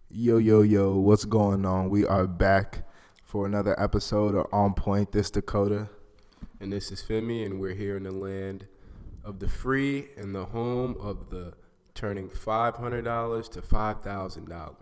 Yo, yo, yo, what's going on? We are back for another episode of On Point. This Dakota. And this is Femi, and we're here in the land of the free and the home of the turning $500 to $5,000.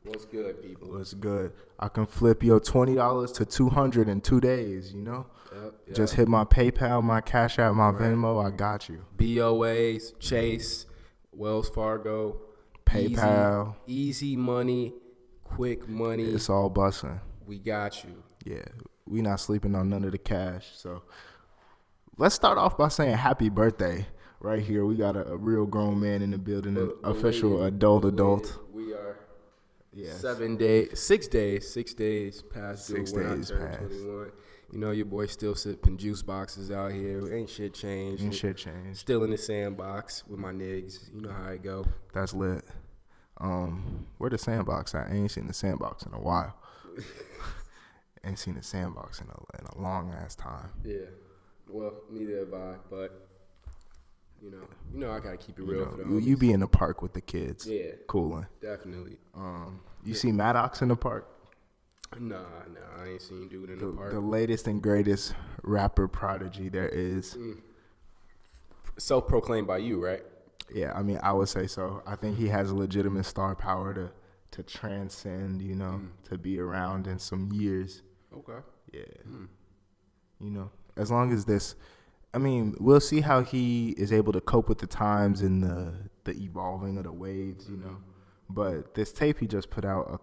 What's good, people? What's good? I can flip your $20 to $200 in 2 days, you know? Yep. Just hit my PayPal, my Cash App, my Venmo, I got you. BOAs, Chase, Wells Fargo, PayPal. easy money, quick money. It's all busting. We got you. Yeah, we not sleeping on none of the cash. So let's start off by saying happy birthday. Right here, we got a real grown man in the building, an official adult. We are Yes. 6 days past due 6 when I days turned past. 21. You know, your boy still sipping juice boxes out here. Ain't shit changed. Still in the sandbox with my niggas. You know how I go. That's lit. Where the sandbox at? I ain't seen the sandbox in a while. Ain't seen the sandbox in a long ass time. Yeah. Well, neither have I, but you know I gotta keep it real for the homies. You be in the park with the kids. Yeah. Cooling. Definitely. You see Maddox in the park? Nah, I ain't seen dude in the park. The latest and greatest rapper prodigy there is. Self-proclaimed by you, right? Yeah, I mean, I would say so. I think he has legitimate star power to transcend, to be around in some years. Okay. Yeah. As long as this, I mean, we'll see how he is able to cope with the times and the evolving of the waves, But this tape he just put out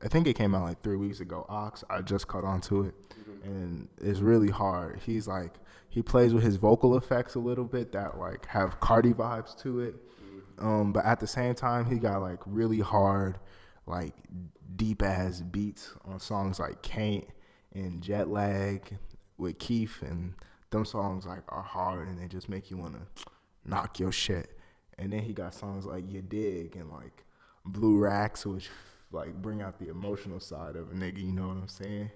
I think it came out like 3 weeks ago. Ox, I just caught on to it. And it's really hard. He plays with his vocal effects a little bit that like have Cardi vibes to it. But at the same time, he got like really hard, like deep ass beats on songs like Can't and Jet Lag with Keith, and them songs like are hard and they just make you want to knock your shit. And then he got songs like You Dig and like Blue Racks, which like bring out the emotional side of a nigga, you know what I'm saying?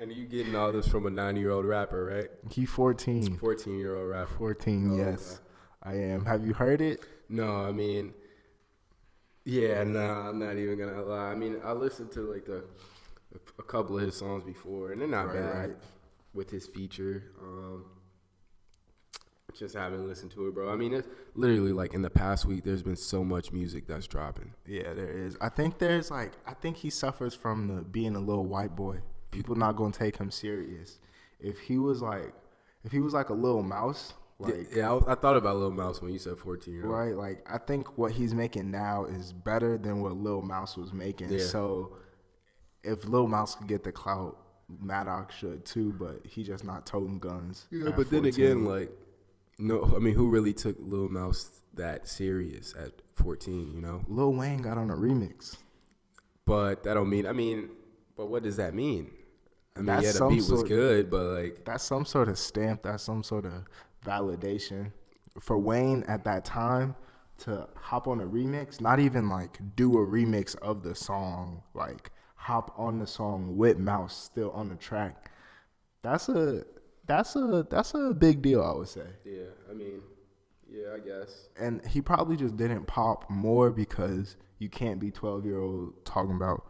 And you getting all this from a 9-year-old rapper, right? He 14. 14-year-old rapper. 14, yes. Okay. I am. Have you heard it? No, I mean, I'm not even gonna lie. I mean, I listened to like a couple of his songs before, and they're not bad with his feature. Just haven't listened to it, bro. I mean, it's literally like in the past week, there's been so much music that's dropping. Yeah, there is. I think he suffers from being a little white boy. People not gonna take him serious. If he was like a little mouse, like I thought about Lil Mouse when you said 14-year-old. Right, like I think what he's making now is better than what Lil Mouse was making. Yeah. So if Lil Mouse could get the clout, Maddox should too, but he just not toting guns. Yeah, but then again, like, no, I mean, who really took Lil Mouse that serious at 14? Lil Wayne got on a remix, but that don't mean. I mean, but what does that mean? I mean, that's the beat was good, but like that's some sort of stamp. That's some sort of validation for Wayne at that time to hop on a remix. Not even like do a remix of the song, like hop on the song with Mouse still on the track. That's a big deal, I would say. Yeah, I mean, yeah, I guess. And he probably just didn't pop more because you can't be 12-year-old talking about,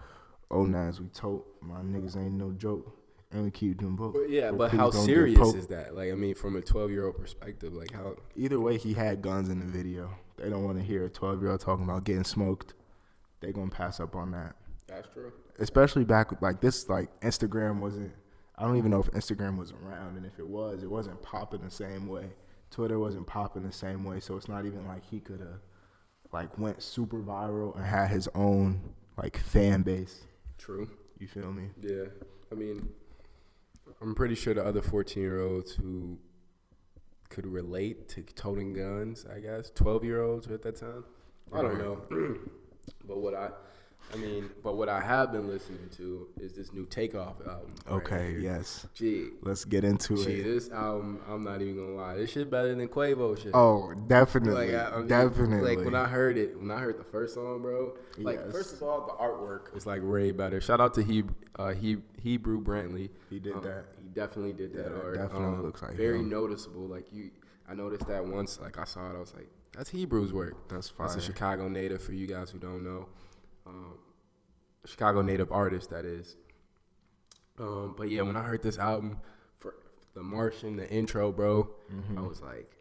oh, Nas, we tote, my niggas ain't no joke, and we keep doing both. But yeah, but how serious is that? Like, I mean, from a 12-year-old perspective, like how? Either way, he had guns in the video. They don't want to hear a 12-year-old talking about getting smoked. They gonna pass up on that. That's true. Especially back like this, like Instagram wasn't. I don't even know if Instagram was around, and if it wasn't popping the same way. Twitter wasn't popping the same way, so it's not even like he could have like went super viral and had his own like fan base. True. You feel me? Yeah. I mean, I'm pretty sure the other 14-year-olds who could relate to toting guns, I guess, 12-year-olds at that time. I don't know. But what I have been listening to is this new Takeoff album. Okay, right, yes. Gee. Let's get into it. This album, I'm not even gonna lie, this shit better than Quavo shit. Oh, definitely. Definitely. Like when I heard the first song, bro, like yes. First of all, the artwork is like way better. Shout out to Hebrew Brantley. He did that. He definitely did that art. Definitely looks like very him. Noticeable. Like I noticed that once. Like I saw it, I was like, that's Hebrew's work. That's fire. That's a Chicago native for you guys who don't know. Chicago native artist, that is. But yeah, when I heard this album for The Martian, the intro, bro, I was like,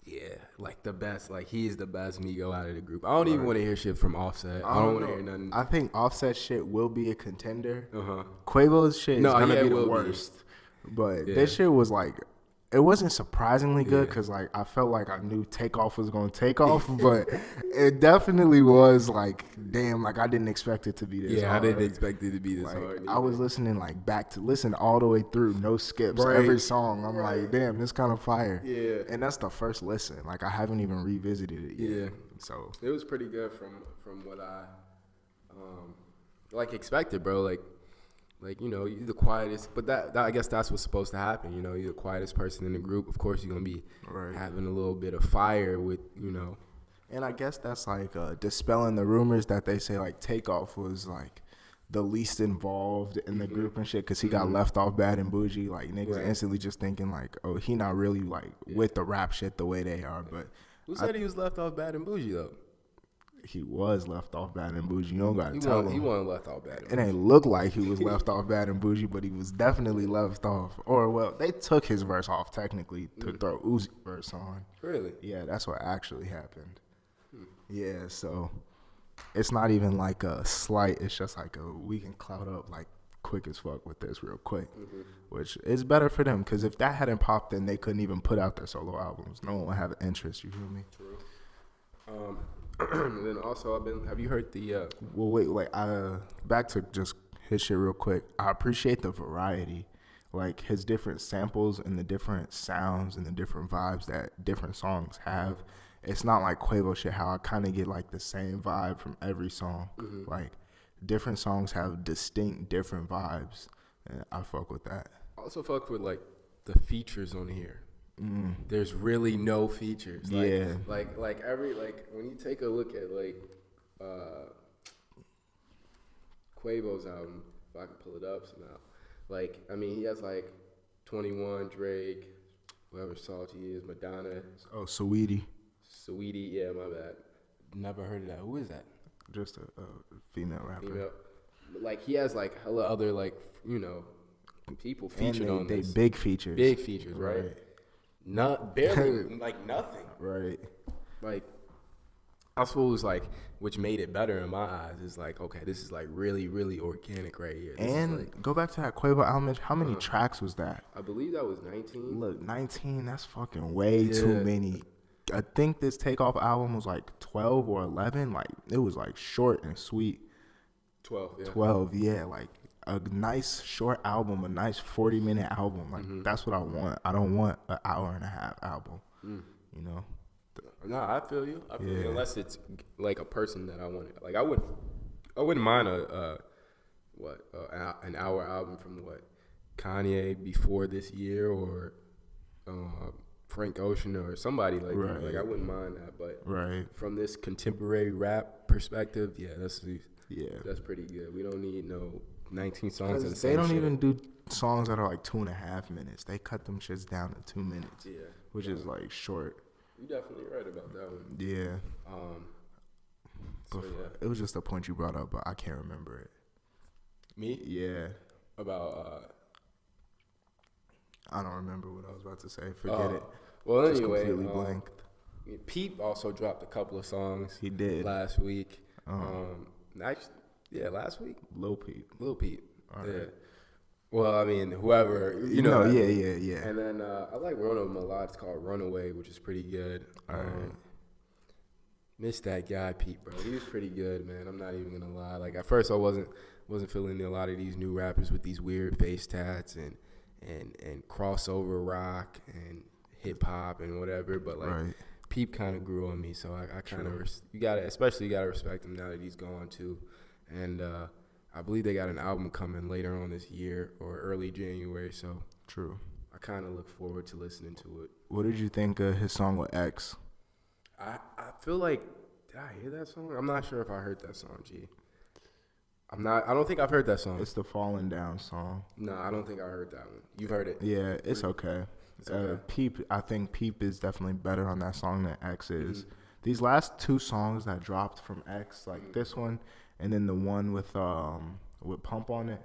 yeah, like the best. Like he is the best Migo out of the group. I don't even want to hear shit from Offset. I don't want to hear nothing. I think Offset shit will be a contender. Uh-huh. Quavo's shit is gonna be the it worst. But this shit was like, it wasn't surprisingly good because like I felt like I knew Takeoff was gonna take off, but it definitely was like, damn, like I didn't expect it to be this hard. I didn't expect it to be this like, hard. I was listening like listen all the way through, no skips, every song. I'm like, damn, this kind of fire. Yeah. And that's the first listen. Like I haven't even revisited it yet. Yeah. So it was pretty good from what I like expected, bro. Like, you know, you're the quietest, but that I guess that's what's supposed to happen. You know, you're the quietest person in the group. Of course, you're going to be having a little bit of fire with, you know. And I guess that's like dispelling the rumors that they say like Takeoff was like the least involved in the group and shit because he got left off Bad and Bougie. Like niggas instantly just thinking like, oh, he not really like with the rap shit the way they are. But who said he was left off Bad and Bougie though? He was left off Bad and Bougie. You don't gotta tell him. He wasn't left off Bad and Bougie. It ain't look like he was left off Bad and Bougie, but he was definitely left off. Or, well, they took his verse off technically to throw Uzi verse on. Really? Yeah, that's what actually happened. Yeah, so it's not even like a slight. It's just like we can cloud up like quick as fuck with this real quick, which is better for them because if that hadn't popped, then they couldn't even put out their solo albums. No one would have interest. You feel me? True. And then also, have you heard the? Well, wait. Back to just his shit real quick. I appreciate the variety, like his different samples and the different sounds and the different vibes that different songs have. It's not like Quavo shit. How I kind of get like the same vibe from every song. Like different songs have distinct different vibes, and I fuck with that. I also fuck with like the features on here. There's really no features. Like, like every when you take a look at like Quavo's album, if I can pull it up somehow. Like, I mean, he has like 21, Drake, whoever Salty is, Madonna. Oh, Saweetie, yeah, my bad. Never heard of that. Who is that? Just a female rapper. Female. Like he has like hella other like, you know, people featured on this. They big features. Big features, right? Not barely like nothing. Right. Like I suppose like which made it better in my eyes is like, okay, this is like really, really organic right here. This and like, go back to that Quavo album. How many tracks was that? I believe that was 19. Look, 19, that's fucking way too many. I think this Takeoff album was like 12 or 11. Like it was like short and sweet. 12, yeah. 12, yeah, like a nice short album, a nice 40-minute album. Like that's what I want. I don't want an hour and a half album. You know. No, I feel you. I feel you. Unless it's like a person that I want. Like I wouldn't mind an hour album from Kanye before this year or Frank Ocean or somebody like that. Like I wouldn't mind that, but from this contemporary rap perspective, that's pretty good. We don't need no 19 songs. And they don't even do songs that are like 2.5 minutes. They cut them shits down to 2 minutes. Yeah, which is like short. You definitely right about that one. Yeah. So it was just a point you brought up, but I can't remember it. Me? Yeah. About I don't remember what I was about to say. Forget it. Well, just anyway, completely blanked. Peep also dropped a couple of songs. He did last week. Actually, last week. Lil Peep. All right. Yeah. Well, I mean, whoever you know. Yeah. And then I like one of them a lot. It's called "Runaway," which is pretty good. Missed that guy, Pete, bro. He was pretty good, man. I'm not even gonna lie. Like at first, I wasn't feeling a lot of these new rappers with these weird face tats and crossover rock and hip hop and whatever. But like Peep kind of grew on me, so I kind of you gotta respect him now that he's gone too. And I believe they got an album coming later on this year or early January. So I kind of look forward to listening to it. What did you think of his song with X? I feel like, did I hear that song? I'm not sure if I heard that song, G. I don't think I've heard that song. It's the Falling Down song. No, I don't think I heard that one. You've heard it? Yeah, it's okay. Peep, I think Peep is definitely better on that song than X is. These last 2 songs that dropped from X, like this one, and then the one with Pump on it,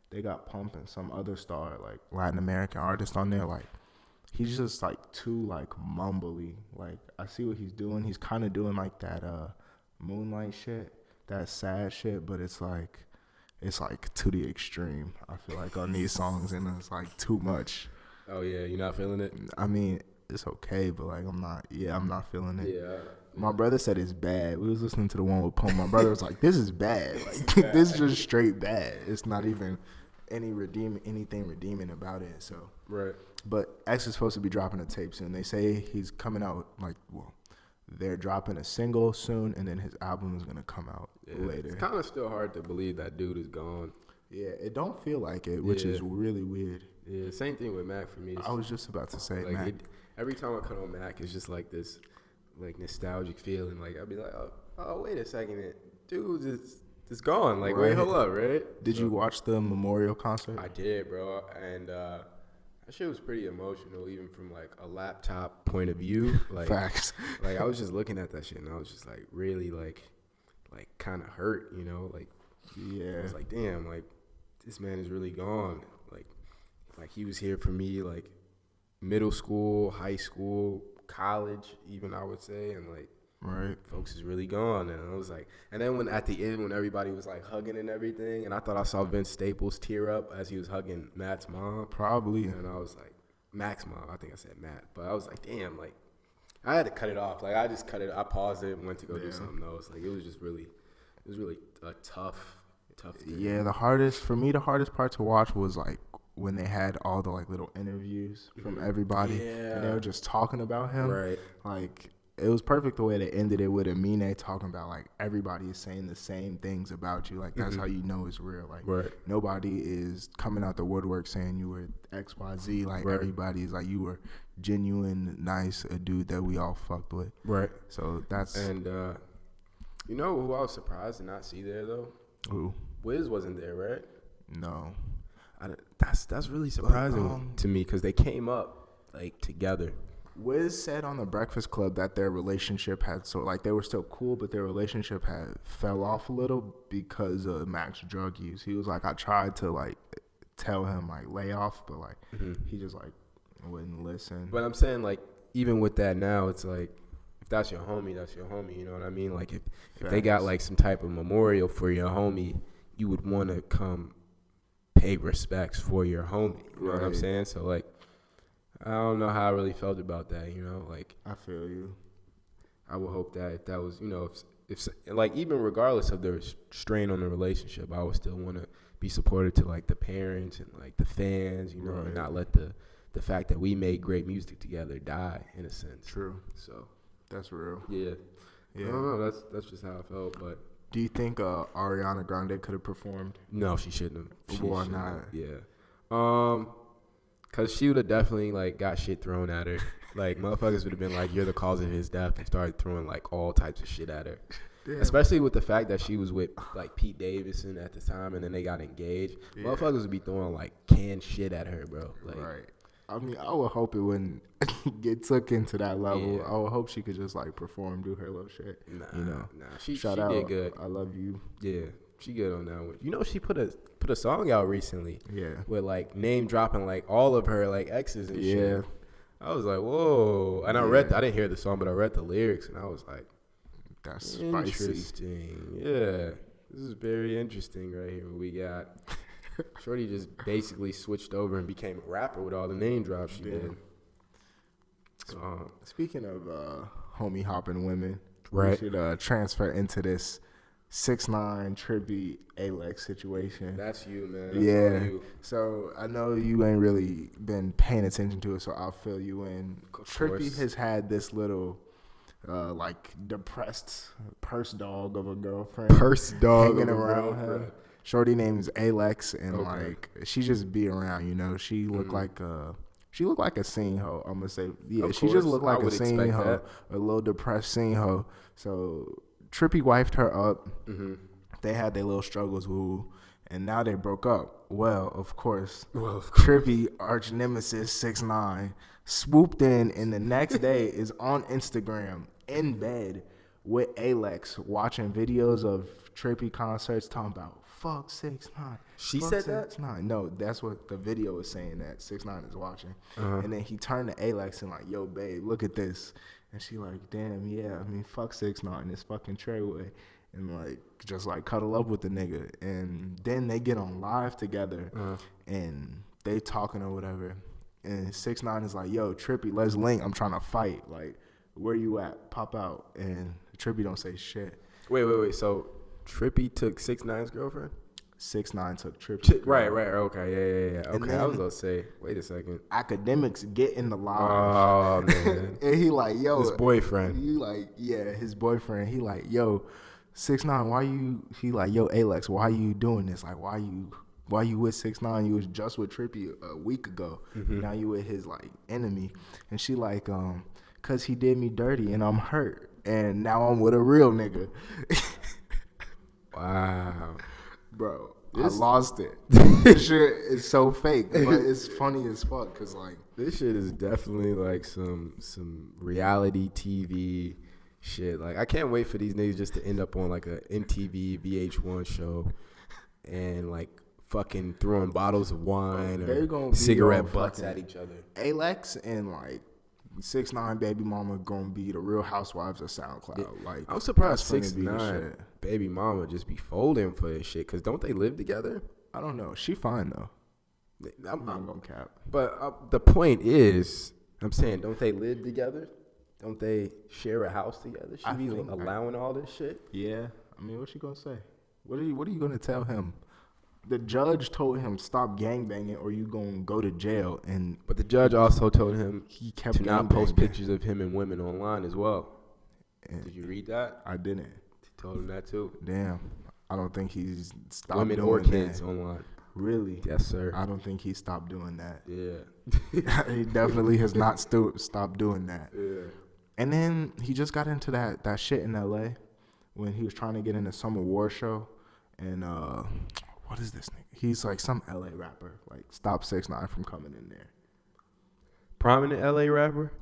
they got Pump and some other star, like Latin American artist on there. Like he's just like too like mumbly. Like I see what he's doing. He's kind of doing like that Moonlight shit, that sad shit, but it's like to the extreme. I feel like on these songs, and it's like too much. Oh yeah, you're not feeling it? I mean, it's okay, but like I'm not feeling it. Yeah. My brother said it's bad. We was listening to the one with Pump. My brother was like, "This is bad. Like this is just straight bad. It's not even anything redeeming about it." So right. But X is supposed to be dropping a tape soon. They say he's coming out they're dropping a single soon, and then his album is gonna come out later. It's kind of still hard to believe that dude is gone. Yeah, it don't feel like it, which is really weird. Yeah, same thing with Mac for me. I was just about to say, like Mac. Every time I cut on Mac, it's just like this, like nostalgic feeling. Like I'd be like, oh, wait a second, dude, it's gone. Like, wait, hold up, right? Did you watch the Memorial concert? I did, bro, and that shit was pretty emotional, even from like a laptop point of view. Like, Facts. Like I was just looking at that shit, and I was just like really like kind of hurt, you know? Like, yeah, I was like, damn, like this man is really gone. Like he was here for me, like middle school, high school, college, even I would say, and like. Right. Folks is really gone. And I was like, and then when at the end, when everybody was like hugging and everything, and I thought I saw Vince Staples tear up as he was hugging Matt's mom. Probably. And I was like, Mac's mom. I think I said Matt. But I was like, damn, like, I had to cut it off. Like, I just cut it. I paused it and went to go do something else. Like, it was really a tough thing. Yeah, the hardest part to watch was like when they had all the like little interviews from everybody. Yeah. And they were just talking about him. Right. Like, it was perfect the way they ended it with Amine talking about like everybody is saying the same things about you. Like that's how you know it's real. Like nobody is coming out the woodwork saying you were XYZ. Like everybody's like you were genuine, nice, a dude that we all fucked with. Right. So that's and you know who I was surprised to not see there though? Who? Wiz wasn't there, right? No. That's really surprising to me because they came up like together. Wiz said on the Breakfast Club that their relationship had they were still cool, but their relationship had fell off a little because of Mac's drug use. He was like, I tried to like tell him like lay off, but like he just like wouldn't listen. But I'm saying like even with that now, it's like if that's your homie, that's your homie. You know what I mean? Like if they got like some type of memorial for your homie, you would want to come pay respects for your homie. You know what I'm saying? So like. I don't know how I really felt about that, you know, like. I feel you. I would hope that if that was, you know, if like even regardless of the strain on the relationship, I would still want to be supportive to like the parents and like the fans, you know, and not let the fact that we made great music together die in a sense. True. So. That's real. Yeah. I don't know. That's just how I felt, but. Do you think Ariana Grande could have performed? No, she shouldn't have. Why not? Yeah. Cause she would have definitely like got shit thrown at her. Like motherfuckers would have been like, "You're the cause of his death," and started throwing like all types of shit at her. Damn. Especially with the fact that she was with like Pete Davidson at the time, and then they got engaged. Yeah. Motherfuckers would be throwing like canned shit at her, bro. Like, right. I mean, I would hope it wouldn't get took into that level. Yeah. I would hope she could just like perform, do her little shit. Nah, you know. She did good. I love you. Yeah. She good on that one. You know, she put a song out recently. Yeah. With like name dropping like all of her like exes and shit. I was like, whoa. And I didn't hear the song, but I read the lyrics and I was like, that's interesting. Spicy. Yeah. This is very interesting right here. What we got. Shorty just basically switched over and became a rapper with all the name drops she did. Speaking of homie hopping women, we should transfer into this 6ix9ine Trippie Alex situation. That's you, man. That's all you. So I know you ain't really been paying attention to it, so I'll fill you in. Trippie has had this little like depressed purse dog of a girlfriend. Hanging around her. Shorty name's Alex, and like she just be around, you know. She looked like a scene hoe. I'm gonna say, she just looked like a scene hoe, a little depressed scene hoe. So Trippie wifed her up. They had their little struggles, and now they broke up. Well, of course. Trippie, arch nemesis 6ix9ine, swooped in, and the next day is on Instagram in bed with Alex watching videos of Trippie concerts talking about fuck 6ix9ine. She fuck said that? 6ix9ine. No, that's what the video is saying, that 6ix9ine is watching. And then he turned to Alex and like, yo, babe, look at this. And she like, damn, yeah, I mean, fuck 6ix9ine. It's fucking Treyway. And like, just like cuddle up with the nigga. And then they get on live together and they talking or whatever. And 6ix9ine is like, yo, Trippie, let's link. I'm trying to fight. Like, where you at? Pop out. And Trippie don't say shit. Wait. So Trippie took 6ix9ine's girlfriend? 6ix9ine took Trippie. Right. Okay, yeah. Okay, I was gonna say, wait a second. Academics get in the live. Oh man. And he like, yo, his boyfriend. He like, yeah, his boyfriend. He like, yo, 6ix9ine, why you? He like, yo, Alex, why you doing this? Like, why you with 6ix9ine? You was just with Trippie a week ago. Now you with his like enemy. And she like, cause he did me dirty and I'm hurt. And now I'm with a real nigga. Wow. Bro, I lost it. This shit is so fake, but it's funny as fuck. Cause like, this shit is definitely like some reality TV shit. Like, I can't wait for these niggas just to end up on like a MTV VH1 show and like fucking throwing bottles of wine or cigarette butts at each other. Alex and like 6ix9ine baby mama gonna be the Real Housewives of SoundCloud. Yeah. Like, I'm surprised that's gonna be 6ix9ine baby mama just be folding for this shit. Cause don't they live together? I don't know. She fine though. I'm not gonna cap. But the point is, I'm saying, don't they live together? Don't they share a house together? She be allowing all this shit? Yeah. I mean, what's she gonna say? What are you gonna tell him? The judge told him stop gangbanging or you gonna go to jail. But the judge also told him he kept to not post pictures of him and women online as well. And did you read that? I didn't. He told him that too. Damn. I don't think he's stopped women doing or kids that. online. Really? Yes, sir. I don't think he stopped doing that. Yeah. He definitely has not stopped doing that. Yeah. And then he just got into that shit in LA when he was trying to get in the Summer War show. And what is this nigga? He's like some LA rapper. Like, stop 6ix9ine from coming in there. Prominent LA rapper?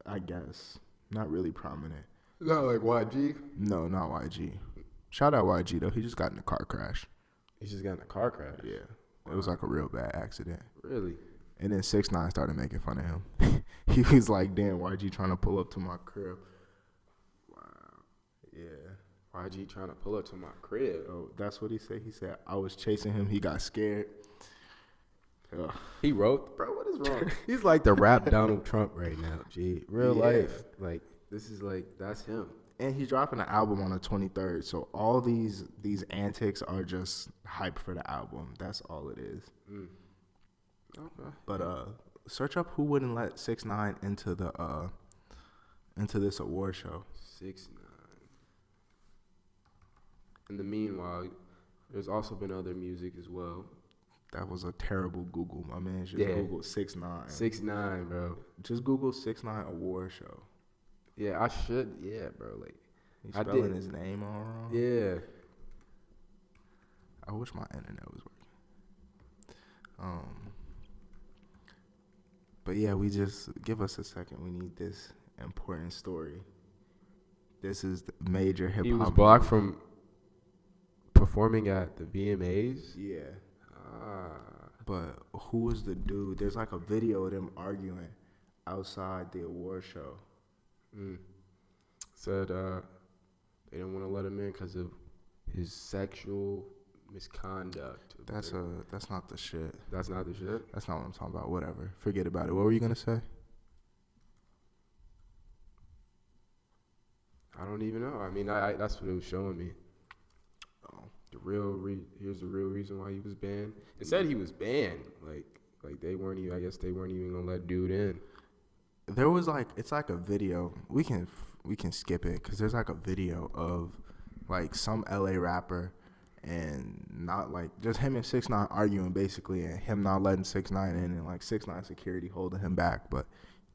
I guess. Not really prominent. Not like YG? No, not YG. Shout out YG though. He just got in a car crash. He just got in a car crash? Yeah. It was like a real bad accident. Really? And then 6ix9ine started making fun of him. He was like, damn, YG trying to pull up to my crib. Wow. Yeah. YG trying to pull up to my crib. Oh, that's what he said. He said, I was chasing him. He got scared. Ugh. He wrote, bro, what is wrong? He's like the rap Donald Trump right now, G. Real life. Like, this is like, that's him. And he's dropping an album on the 23rd. So all these antics are just hype for the album. That's all it is. Okay. But search up who wouldn't let 6ix9ine into this award show. 6ix9ine. In the meanwhile, there's also been other music as well. That was a terrible Google. My man just Googled 6ix9ine. 6ix9ine, bro. Just Google 6ix9ine award show. Yeah, I should. Yeah, bro. Like, he's spelling his name all wrong. Yeah. I wish my internet was working. But yeah, we just give us a second. We need this important story. This is the major hip hop. He was blocked from performing at the VMAs. Yeah. But who was the dude? There's like a video of them arguing outside the award show. Said they didn't want to let him in because of his sexual misconduct. That's not the shit. That's not the shit? That's not what I'm talking about. Whatever. Forget about it. What were you going to say? I don't even know. I mean, that's what it was showing me. Here's the real reason why he was banned. It said he was banned. Like they weren't even. I guess they weren't even gonna let dude in. There was it's like a video. We can skip it because there's like a video of like some LA rapper and not like just him and 6ix9ine arguing basically, and him not letting 6ix9ine in, and like 6ix9ine security holding him back, but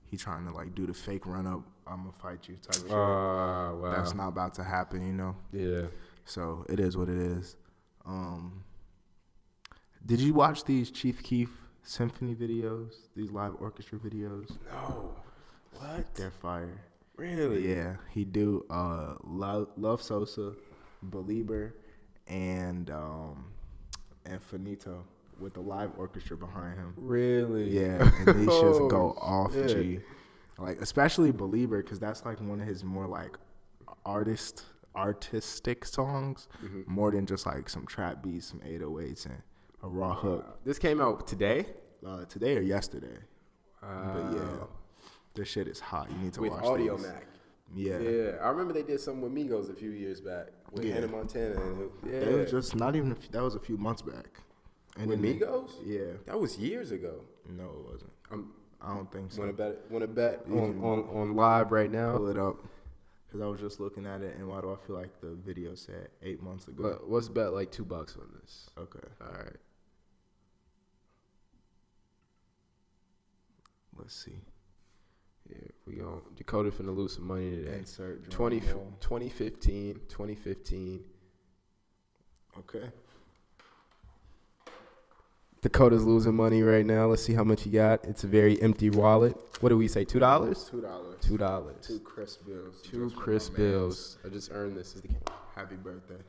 he trying to like do the fake run up, I'm gonna fight you type of shit. Wow. That's not about to happen, you know. Yeah. So it is what it is. Did you watch these Chief Keef symphony videos? These live orchestra videos? No. What? They're fire. Really? Yeah, he do Love Sosa, Belieber, and Finito with the live orchestra behind him. Really? Yeah, and these shits go off, shit. G. Like especially Belieber, because that's like one of his more like artistic songs, more than just like some trap beats, some 808s, and a raw hook. This came out today? Today or yesterday. But yeah, this shit is hot. You need to With watch Audio these. Mac. Yeah. Yeah, I remember they did something with Migos a few years back with Hannah Montana. And It was just not even. That was a few months back. And with then- Migos? Yeah. That was years ago. No, it wasn't. I don't think so. Want to bet on live right now? Pull it up. Because I was just looking at it, and why do I feel like the video said 8 months ago? Let's bet like $2 on this. Okay. All right. Let's see. Yeah, we on Dakota finna lose some money today. Insert 2015. Okay. Dakota's losing money right now. Let's see how much he got. It's a very empty wallet. What do we say? $2? $2. $2. 2 crisp bills. Two Just for crisp my mans. bills. I just earned this. Happy birthday.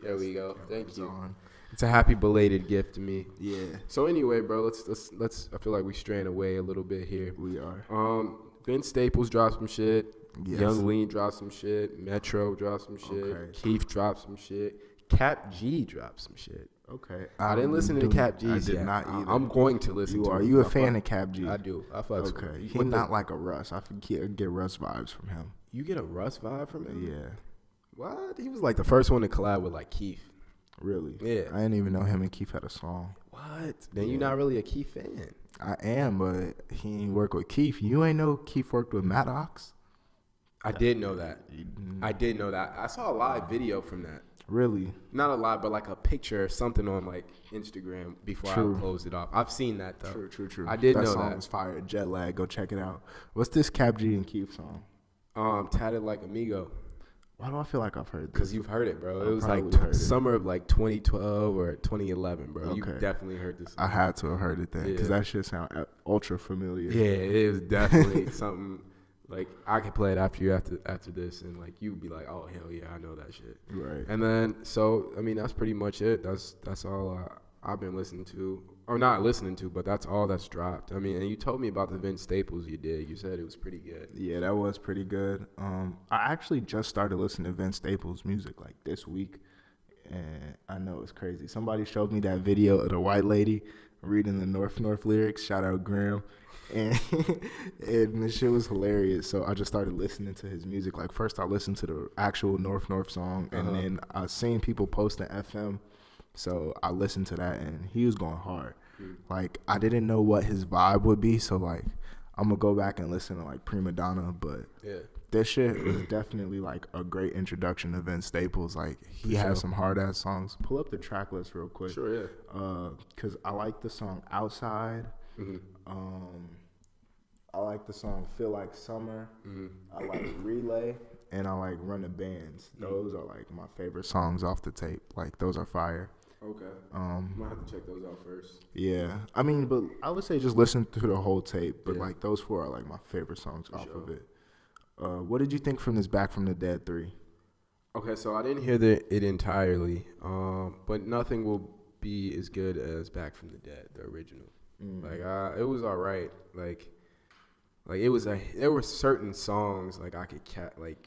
There we go. Thank It's you. on. It's a happy belated gift to me. Yeah, So anyway, bro, let's. I feel like we straying away a little bit here. we are. Vince Staples dropped some shit. Yes. Young Lean dropped some shit. Metro dropped some shit. Okay. Keith dropped some shit. Cap G dropped some shit. Okay. I didn't listen to Cap G. I did not either. I'm going to listen You to are. him. You a I fan fuck- of Cap G? I do. I fucks with Okay. him. He's not like a Russ. I get Russ vibes from him. You get a Russ vibe from him? Yeah. What? He was like the first one to collab with like Keith. Really? Yeah. I didn't even know him and Keith had a song. What? Then you're not really a Keith fan. I am, but he ain't work with Keith. You ain't know Keith worked with Maddox? I did know that. I did know that. I saw a live video from that. Really? Not a live, but like a picture or something on like Instagram before True. I closed it off. I've seen that though. True. I did that know song that. was fire. Jet Lag. Go check it out. What's this Cap G and Keith song? Tatted Like Amigo. Why do I feel like I've heard this? Because you've heard it, bro. I It was like probably heard it. summer of like 2012 or 2011, bro. You Okay. definitely heard this. I had to have heard it then because Yeah. that shit sound ultra familiar. Yeah, it was definitely something. Like I could play it after you after this, and like you'd be like, oh hell yeah, I know that shit. Right. And then so I mean that's pretty much it. That's all I've been listening to, or not listening to, but that's all that's dropped. I mean, and you told me about the Vince Staples you did. You said it was pretty good. Yeah, that was pretty good. I actually just started listening to Vince Staples music like this week, and I know it's crazy. Somebody showed me that video of the white lady reading the North lyrics. Shout out Graham, and and the shit was hilarious. So I just started listening to his music. Like first, I listened to the actual North song, and then I seen people posting FM. So I listened to that, and he was going hard. Like I didn't know what his vibe would be, so like I'm gonna go back and listen to like Prima Donna, but Yeah. this shit was definitely like a great introduction to Vince Staples. Like he has some hard ass songs. Pull up the track list real quick. Sure. Yeah. Cause I like the song Outside. I like the song Feel Like Summer. I like Relay, and I like Run the Bands. Those are like my favorite songs off the tape. Like those are fire. Okay. Might have to check those out first. Yeah, I mean, but I would say just listen to the whole tape. But Yeah. like those 4 are like my favorite songs off sure. of it. What did you think from this Back from the Dead 3? Okay, so I didn't hear it entirely, but nothing will be as good as Back from the Dead, the original. Like it was all right. Like it was there were certain songs like I could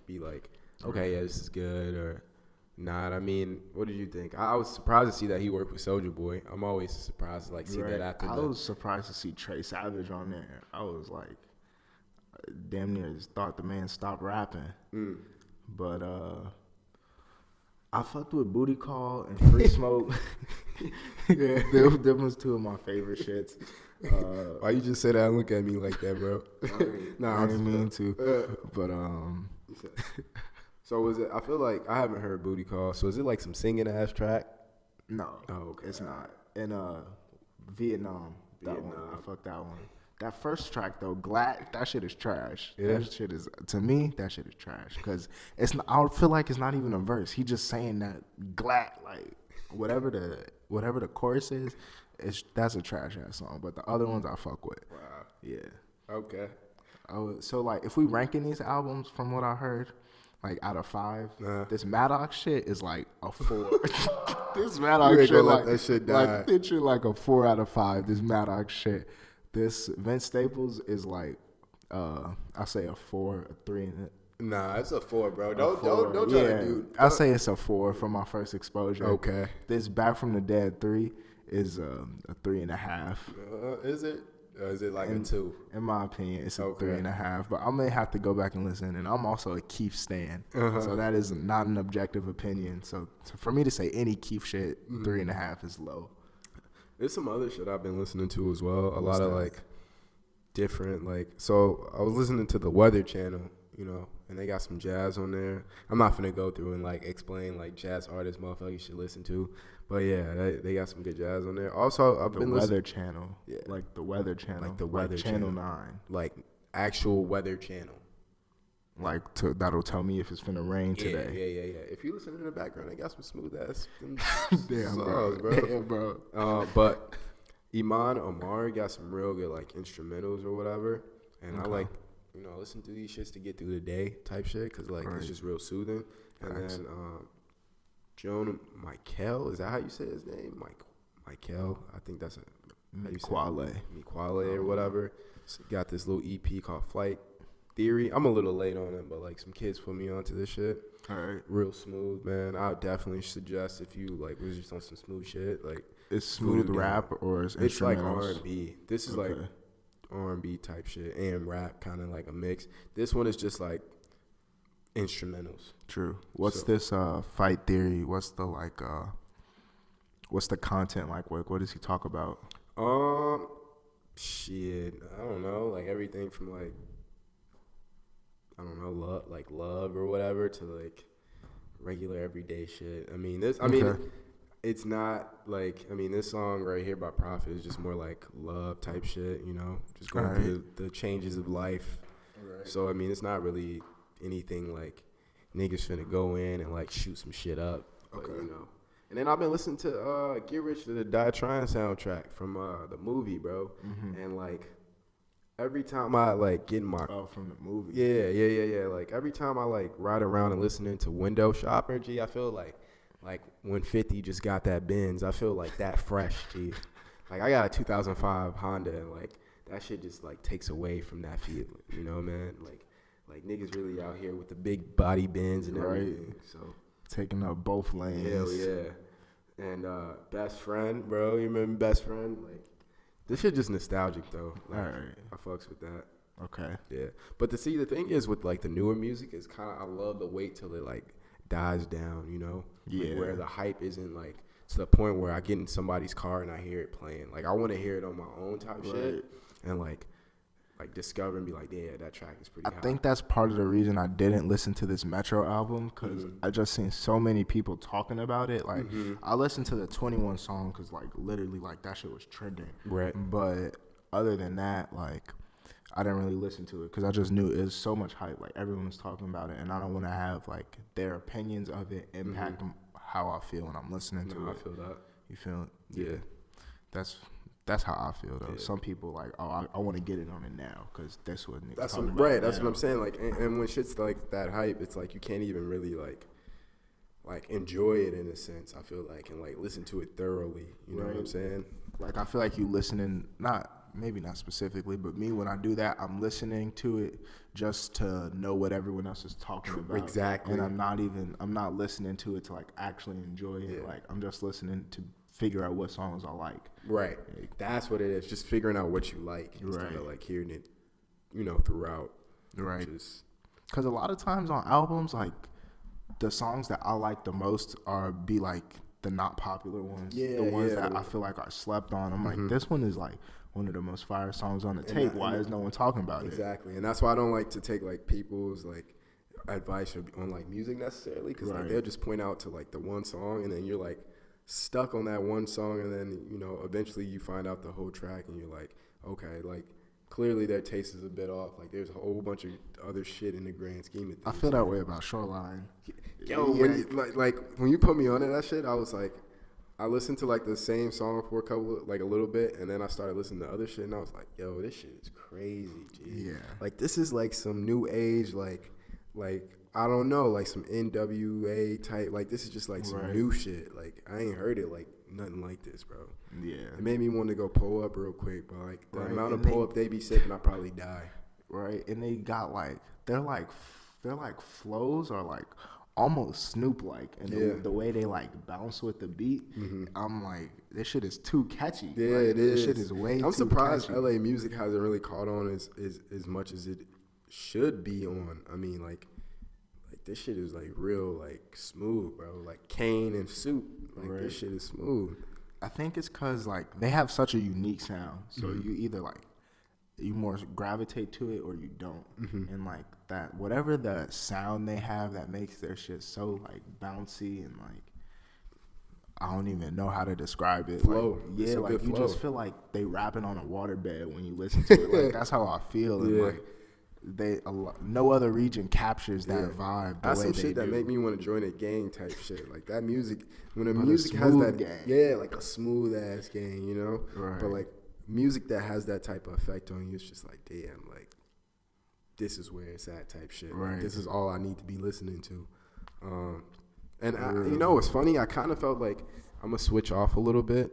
be like, okay, yeah, this is good or not. I mean, what did you think? I was surprised to see that he worked with Soulja Boy. I'm always surprised to like see that after. I was surprised to see Trey Savage on there. I was like, damn near just thought the man stopped rapping. But I fucked with Booty Call and Free Smoke. Them was 2 of my favorite shits. Why you just say that and look at me like that, bro? I didn't mean to. But So was it? I feel like I haven't heard Booty Call. So is it like some singing ass track? no, okay. it's not. And Vietnam. That one. I fucked that one. That first track though, Glad, that shit is trash. Yeah. That shit is, to me, that shit is trash. Cause it's not, I feel like it's not even a verse. He just saying that Glad, like whatever the chorus is, that's a trash ass song. But the other ones I fuck with. Wow. Yeah. Okay. Oh, so like if we ranking these albums from what I heard, like out of 5, this Maddox shit is like a 4. This Maddox ain't shit gonna let like that shit die. like literally like a 4 out of 5. This Maddox shit. This Vince Staples is like I say a 4, a 3, and Nah, it's a 4, bro. Don't try to do. I say it's a 4 from my first exposure. Okay. This Back from the Dead 3 is a 3.5. Is it? Or is it like a 2? In my opinion, it's a 3.5. But I may have to go back and listen. And I'm also a Keith stan, so that is not an objective opinion. So for me to say any Keith shit, 3.5 is low. There's some other shit I've been listening to as well. A lot of like different like. So I was listening to the Weather Channel, you know, and they got some jazz on there. I'm not finna go through and like explain like jazz artists motherfuckers should listen to, but yeah, they got some good jazz on there. Also, I've been Weather listening. Channel, like the Weather Channel, Like the Weather Channel Channel. 9, Like actual Weather Channel. like that'll tell me if it's finna rain today. Yeah. If you listen in the background, they got some smooth ass Damn, songs, bro. Damn, bro. But Iman Omar got some real good like instrumentals or whatever, and I like, you know, listen to these shits to get through the day type shit because like it's just real soothing. And then Joan Michael, is that how you say his name? Michael, I think that's Miquale or whatever. So got this little EP called Flight Theory. I'm a little late on it, but like some kids put me onto this shit. All right, real smooth, man. I would definitely suggest if you like was just on some smooth shit, like it's smooth rap or it's like instrumentals? R&B. This is like R&B type shit and rap, kind of like a mix. This one is just like instrumentals. True. What's this Fight Theory? What's the what's the content like? What does he talk about? Shit, I don't know. Like everything from like, I don't know, love or whatever to like regular everyday shit. I mean, it's not like, I mean, this song right here by Prophet is just more like love type shit, you know, just going through the changes of life. Right. So, I mean, it's not really anything like niggas finna go in and like shoot some shit up. But, you know. And then I've been listening to Get Rich to the Die Trying soundtrack from the movie, bro. Mm-hmm. And like every time I like get in my from the movie. Yeah. Like every time I like ride around and listening to Window Shopper, G, I feel like when 50 just got that Benz, I feel like that fresh, G. Like I got a 2005 Honda, and like that shit just like takes away from that feeling, you know, man. Like niggas really out here with the big body Benz and everything. So taking up both lanes. Hell yeah. And Best Friend, bro. You remember Best Friend? Like this shit just nostalgic though. Like, all right. I fucks with that. Okay. Yeah. But the thing is with like the newer music is kind of, I love to wait till it like dies down, you know? Yeah. Like, where the hype isn't like to the point where I get in somebody's car and I hear it playing. Like I want to hear it on my own type shit. And like discover and be like, yeah, that track is pretty hot. I think that's part of the reason I didn't listen to this Metro album, because I just seen so many people talking about it. Like, I listened to the 21 song because, like, literally, like, that shit was trending. Right. But other than that, like, I didn't really listen to it because I just knew it was so much hype. Like, everyone was talking about it, and I don't want to have, like, their opinions of it impact how I feel when I'm listening to it. I feel that. You feel it? Yeah. That's how I feel though. Yeah. Some people like, oh, I want to get it on it now because that's what niggas talking about. Right. That's what I'm saying. Like, and when shit's like that hype, it's like you can't even really like enjoy it in a sense. I feel like and like listen to it thoroughly. You know what I'm saying? Like I feel like you listening, maybe not specifically, but me when I do that, I'm listening to it just to know what everyone else is talking about. Exactly. And I'm not listening to it to like actually enjoy it. Yeah. Like I'm just listening to figure out what songs I like. Right. That's what it is. Just figuring out what you like instead of like hearing it, you know, throughout. Right. Because a lot of times on albums, like the songs that I like the most be like the not popular ones. Yeah. The ones that I feel like are slept on. I'm like, this one is like one of the most fire songs on the tape. Why is no one talking about it? Exactly. And that's why I don't like to take like people's like advice on like music necessarily. Because like they'll just point out to like the one song and then you're like stuck on that one song, and then you know eventually you find out the whole track and you're like, okay, like clearly their taste is a bit off. Like there's a whole bunch of other shit in the grand scheme of things. I feel that way about Shoreline. Yo, when you, like when you put me on to that shit, I was like, I listened to like the same song for a little bit, and then I started listening to other shit, and I was like, yo, this shit is crazy, G. Yeah. Like this is like some new age, like I don't know, like some NWA type. Like this is just like some new shit. Like I ain't heard it like nothing like this, bro. Yeah. It made me want to go pull up real quick, but like the amount of pull up they be sipping, I probably die. Right, and they got like they're like flows are like almost Snoop like, and the way they like bounce with the beat, I'm like, this shit is too catchy. Yeah, like, it is. This shit is way. I'm too surprised catchy. LA music hasn't really caught on as much as it should be on. I mean, like this shit is like real like smooth, bro. Like Kane and Soup, like this shit is smooth. I think it's cause like they have such a unique sound, so you either like you more gravitate to it or you don't, and like that whatever the sound they have that makes their shit so like bouncy and like I don't even know how to describe it. Flow. Like, yeah, like you flow. just feel like they rapping on a waterbed when you listen to it. Like that's how I feel. And like no other region captures that vibe. That's some shit that make me want to join a gang type shit. Like that music, when the music has that gang. Like a smooth ass gang, you know. Right. But like music that has that type of effect on you, it's just like, damn, like this is where it's at type shit. Right. Like, this is all I need to be listening to. And you know what's funny? I kind of felt like I'm gonna switch off a little bit.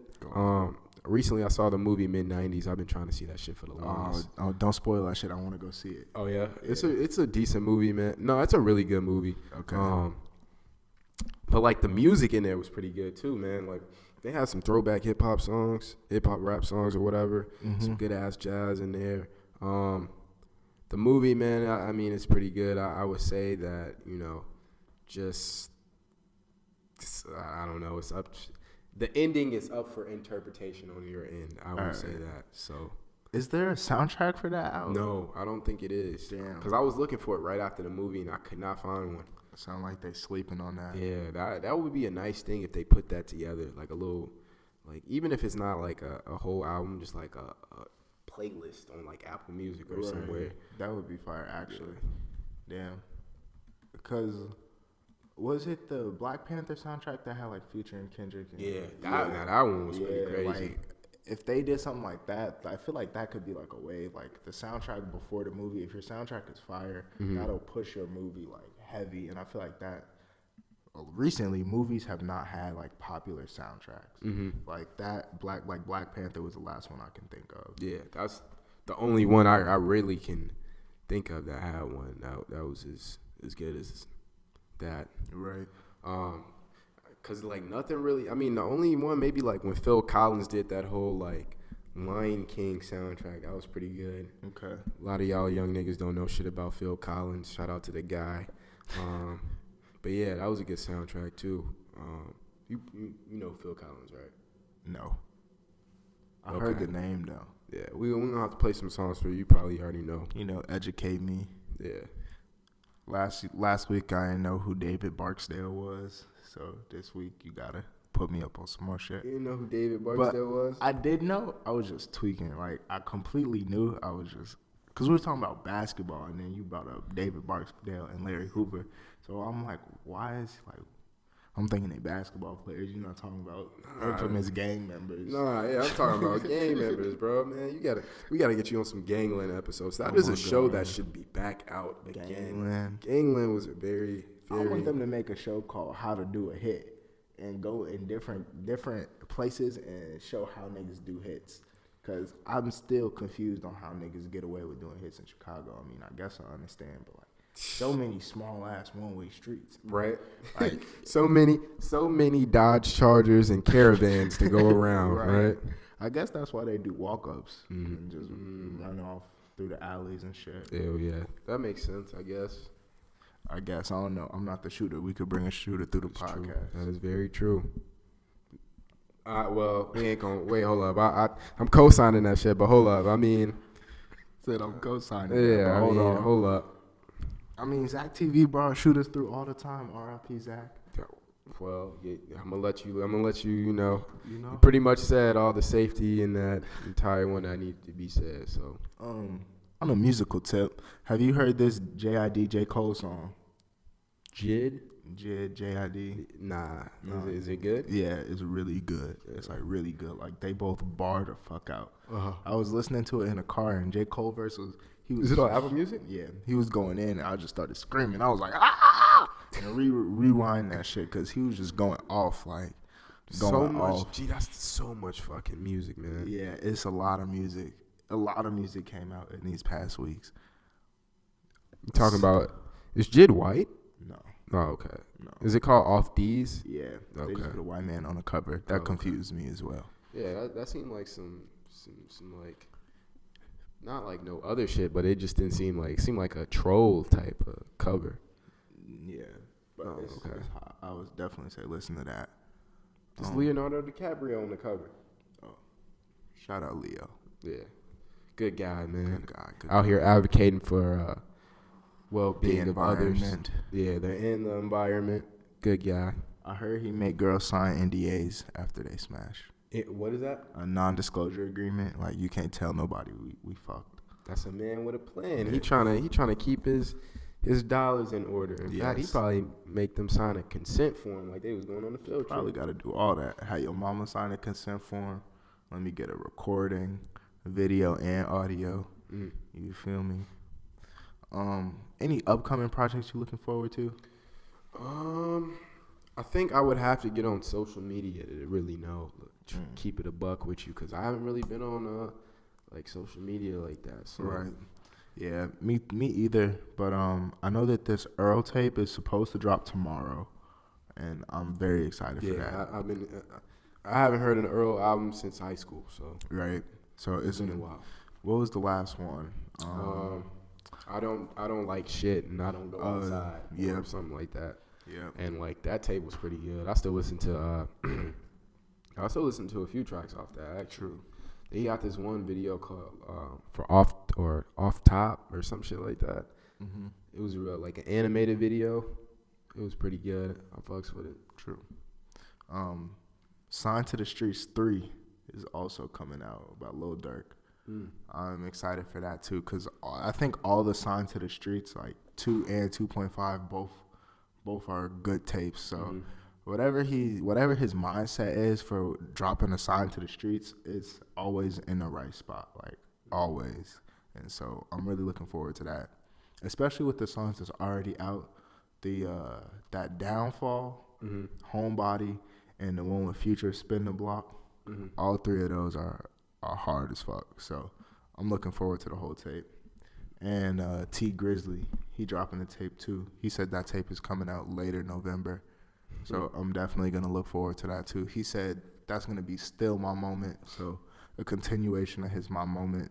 Recently I saw the movie Mid-90s. I've been trying to see that shit for the longest. Oh, don't spoil that shit. I want to go see it. Oh yeah, it's a decent movie, man. No, it's a really good movie. Okay. But like the music in there was pretty good too, man. Like they had some throwback hip hop rap songs or whatever. Some good ass jazz in there. The movie, man, I mean, it's pretty good. I would say that, you know, I don't know. It's up. The ending is up for interpretation on your end. I would say that. So, is there a soundtrack for that album? No, I don't think it is. Damn. Because I was looking for it right after the movie and I could not find one. Sound like they sleeping on that. Yeah, that would be a nice thing if they put that together, like a little, like even if it's not like a whole album, just like a playlist on like Apple Music or somewhere. That would be fire, actually. Damn. Because was it the Black Panther soundtrack that had like Future and Kendrick? That one was pretty crazy. Like, if they did something like that, I feel like that could be like a wave. Like the soundtrack before the movie, if your soundtrack is fire, that'll push your movie like heavy. And I feel like that recently movies have not had like popular soundtracks. Like that Black Panther was the last one I can think of. Yeah, that's the only one I really can think of that had one that was as good as that. Right. Cause like nothing really. I mean, the only one maybe like when Phil Collins did that whole like Lion King soundtrack. That was pretty good. Okay. A lot of y'all young niggas don't know shit about Phil Collins. Shout out to the guy. But yeah, that was a good soundtrack too. You know Phil Collins, right? No. I heard the name though. Yeah, we're gonna have to play some songs for you. You probably already know. You know, educate me. Yeah. Last week I didn't know who David Barksdale was, so this week you gotta put me up on some more shit. You didn't know who David Barksdale was? I did know. I was just tweaking. Like I completely knew. I was just because we were talking about basketball, and then you brought up David Barksdale and Larry Hoover. So I'm like, why is like? I'm thinking they basketball players. You're not talking about infamous gang members. Nah, yeah, I'm talking about gang members, bro. Man, we gotta get you on some Gangland episodes. That is a show that should be back out again. Gangland was very. I want them to make a show called How to Do a Hit and go in different places and show how niggas do hits. Cause I'm still confused on how niggas get away with doing hits in Chicago. I mean, I guess I understand, but like. So many small ass one-way streets, right? Like so many Dodge Chargers and Caravans to go around, right? I guess that's why they do walk-ups and just run off through the alleys and shit. Hell yeah, that makes sense. I guess. I don't know. I'm not the shooter. We could bring a shooter through the podcast. True. That is very true. Well, we ain't gonna wait. Hold up. I'm co-signing that shit, but hold up. I mean, said I'm co-signing. Yeah, hold up. I mean, Zach TV brought shooters through all the time. R.I.P. Zach. Well, yeah, I'm gonna let you. You know, you pretty much said all the safety in that entire one that needed to be said. So, on a musical tip, have you heard this J.I.D. J. Cole song? Jid? JID. Nah. No. Is it good? Yeah, it's really good. It's like really good. Like they both bar the fuck out. Uh-huh. I was listening to it in a car, and J. Cole verse was. Is it on Apple Music? Yeah, he was going in, and I just started screaming. I was like, ah! And rewind that shit because he was just going off, like going off. Gee, that's so much fucking music, man. Yeah, it's a lot of music. A lot of music came out in these past weeks. You talking about? Is Jid white? No. Oh, okay. No. Is it called Off D's? Yeah. They Okay. just put a white man on the cover. That confused me as well. Yeah, that seemed like some like, not like no other shit, but it just didn't seem like a troll type of cover. Yeah. But it's hot. I would definitely say listen to that. It's Leonardo DiCaprio on the cover. Oh. Shout out Leo. Yeah. Good guy, man. Good guy. Out here advocating for well-being of others. Yeah, they're in the environment. Good guy. I heard he made girls sign NDAs after they smash. What is that? A non-disclosure agreement. Like you can't tell nobody we fucked. That's a man with a plan. He trying to keep his dollars in order. In fact, he probably make them sign a consent form like they was going on the field trip. Probably got to do all that. Have your mama sign a consent form. Let me get a recording, video and audio. You feel me? Any upcoming projects you looking forward to? I think I would have to get on social media to really know, keep it a buck with you, because I haven't really been on like social media like that. So. Right. Yeah, me either. But I know that this Earl tape is supposed to drop tomorrow, and I'm very excited for that. I haven't heard an Earl album since high school, so. Right. So it's been a while. What was the last one? I don't like shit, and I don't go outside. Or something like that. Yeah. And like that tape was pretty good. I still listen to a few tracks off that. Actually. True. He got this one video called for off top or some shit like that. Mm-hmm. It was like an animated video. It was pretty good. I fucks with it. True. Signed to the Streets 3 is also coming out about Lil Durk. I'm excited for that too because I think all the Signed to the Streets, like 2 and 2.5, both are good tapes. So whatever his mindset is for dropping a Signed to the Streets, it's always in the right spot, like always. And so I'm really looking forward to that, especially with the songs that's already out. The that Downfall, Homebody, and the one with Future, Spin the Block. All three of those are hard as fuck. So I'm looking forward to the whole tape. And T Grizzly, he dropping the tape too. He said that tape is coming out later November. So I'm definitely going to look forward to that too. He said that's going to be Still My Moment. So a continuation of his My Moment.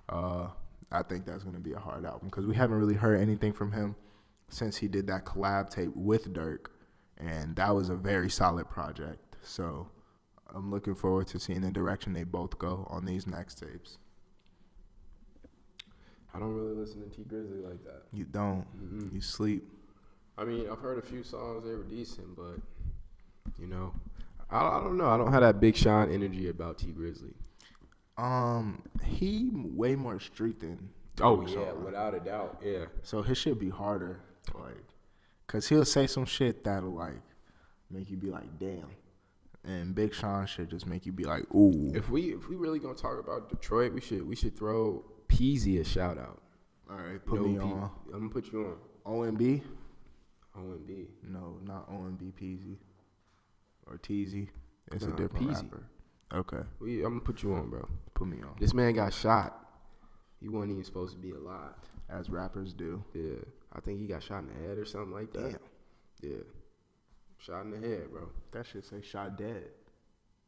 I think that's going to be a hard album because we haven't really heard anything from him since he did that collab tape with Durk. And that was a very solid project. So I'm looking forward to seeing the direction they both go on these next tapes. I don't really listen to T Grizzly like that. You don't. You sleep. I mean, I've heard a few songs, they were decent, but, you know, I don't know. I don't have that Big Sean energy about T Grizzly. He way more street than Sean. Without a doubt, yeah. So his shit be harder, like, cause he'll say some shit that'll like make you be like, damn, and Big Sean shit just make you be like, ooh. If we really gonna talk about Detroit, we should throw Peasy a shout out. All right, put me on. I'm gonna put you on. OMB? OMB. No, not OMB Peasy or Teasy. It's a different Peasy. rapper. Okay. I'm gonna put you on, bro. Put me on. This man got shot. He wasn't even supposed to be alive. As rappers do. Yeah. I think he got shot in the head or something like that. Damn. Yeah. Shot in the head, bro. That shit say shot dead.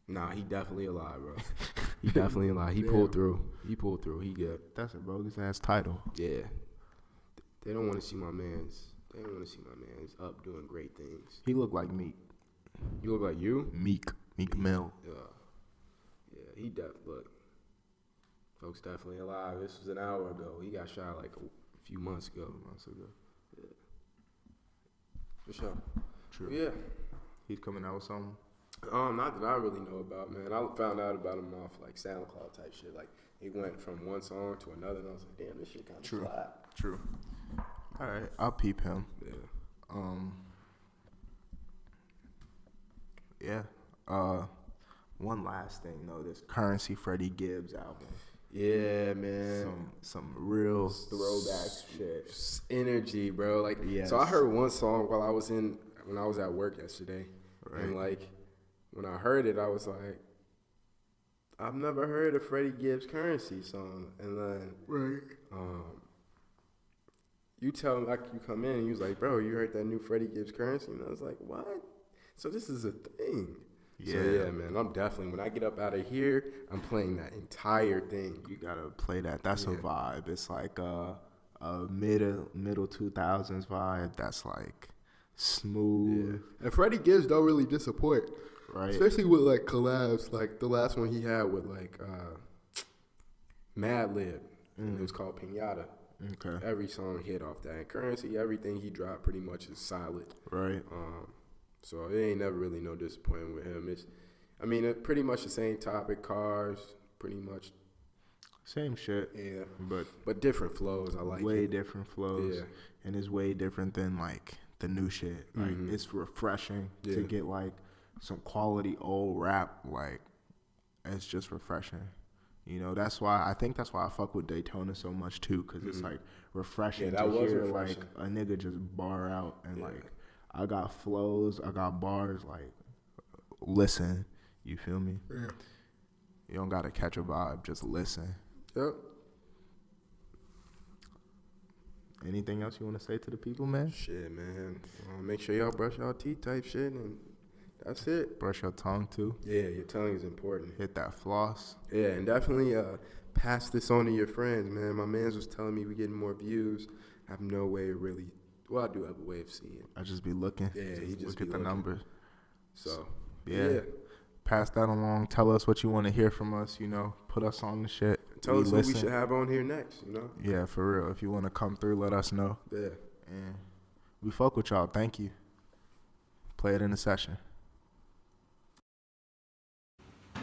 Nah, he definitely alive, bro. He definitely alive. He pulled through. He good. That's a bogus ass title. Yeah. They don't want to see my man's up doing great things. He look like Meek. You look like you? Meek Mill. Yeah, he look. Folks definitely alive. This was an hour ago. He got shot like a few months ago. Yeah. For sure. True. Yeah. He's coming out with something? Not that I really know about, man. I found out about him off like SoundCloud type shit. Like he went from one song to another, and I was like, damn, this shit kind of flat. True. All right, I'll peep him. Yeah. Yeah. One last thing though, this Currency Freddie Gibbs album. Yeah, man. Some real throwback shit. Energy, bro. Like, Yes. so I heard one song when I was at work yesterday, Right. and like when I heard it, I was like, I've never heard a Freddie Gibbs Currency song, and then you tell me, like, you come in and you was like, bro, you heard that new Freddie Gibbs Currency, and I was like, what? So this is a thing. Yeah. So yeah, man, I'm definitely, when I get up out of here, I'm playing that entire thing. You gotta play that. That's a vibe. It's like a middle 2000s vibe. That's like smooth. Yeah. And Freddie Gibbs don't really disappoint. Right. Especially with like collabs, like the last one he had with like Madlib. It was called Pinata. Okay. Every song hit off that. And Currency, everything he dropped pretty much is solid. Right. So it ain't never really no disappointment with him. It's pretty much the same topic, cars, pretty much. Same shit. Yeah. But different flows. I like way it. different flows. Yeah. And it's way different than like the new shit. Like it's refreshing to get like some quality old rap. Like it's just refreshing. You know, I think that's why I fuck with Daytona so much too, because it's like refreshing to hear like a nigga just bar out and like I got flows, I got bars, like listen, you feel me? Yeah. You don't gotta catch a vibe, just listen. Yep. Anything else you want to say to the people, man? Shit, man. Make sure y'all brush y'all teeth type shit, and that's it. Brush your tongue too. Yeah, your tongue is important. Hit that floss. Yeah, and definitely pass this on to your friends, man. My mans was telling me we getting more views. I have no way of really. Well, I do have a way of seeing. I just be looking. Yeah, he just look be at the looking. numbers. So yeah. Pass that along. Tell us what you want to hear from us. You know, put us on the shit. Tell us who we should have on here next. You know. Yeah, for real. If you want to come through, let us know. Yeah. And we fuck with y'all. Thank you. Play it in the session. You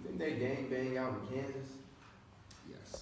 think they gangbang out in Kansas? Yes.